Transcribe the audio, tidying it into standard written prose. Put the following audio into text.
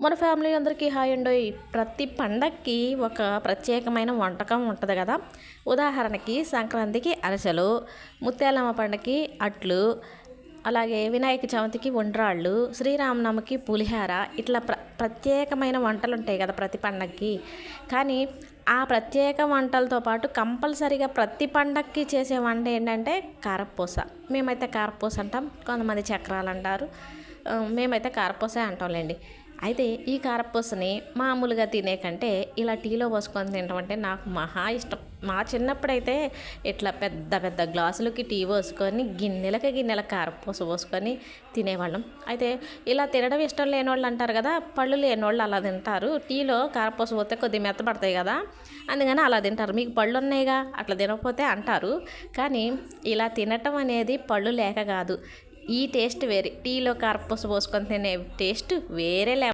మన ఫ్యామిలీ అందరికీ హాయ్ అండోయ్. ప్రతి పండక్కి ఒక ప్రత్యేకమైన వంటకం ఉంటుంది కదా. ఉదాహరణకి సంక్రాంతికి అరిసెలు, ముత్యాలమ్మ పండగకి అట్లు, అలాగే వినాయక చవితికి ఉండ్రాళ్ళు, శ్రీరామనవమికి పులిహార, ఇట్లా ప్రత్యేకమైన వంటలు ఉంటాయి కదా ప్రతి పండక్కి. కానీ ఆ ప్రత్యేక వంటలతో పాటు కంపల్సరీగా ప్రతి పండక్కి చేసే వంట ఏంటంటే కారపూస. మేమైతే కారపూస అంటాం, కొంతమంది చక్రాలు అంటారు, మేమైతే కారపూసే అంటాంలేండి. అయితే ఈ కారపూసని మామూలుగా తినే కంటే ఇలా టీలో పోసుకొని తినడం అంటే నాకు మహా ఇష్టం. మా చిన్నప్పుడైతే ఇట్లా పెద్ద పెద్ద గ్లాసులకి టీ పోసుకొని గిన్నెల కారపూస పోసుకొని తినేవాళ్ళం. అయితే ఇలా తినడం ఇష్టం లేని వాళ్ళు అంటారు కదా, పళ్ళు లేని వాళ్ళు అలా తింటారు. టీలో కారపూస పోతే కొద్దిగా మెత్తపడతాయి కదా, అందుకని అలా తింటారు. మీకు పళ్ళు ఉన్నాయిగా అట్లా తినకపోతే అంటారు. కానీ ఇలా తినటం అనేది పళ్ళు లేక కాదు, ఈ టేస్ట్ వేరే. టీలో కారపూస పోసుకొని తినే టేస్ట్ వేరే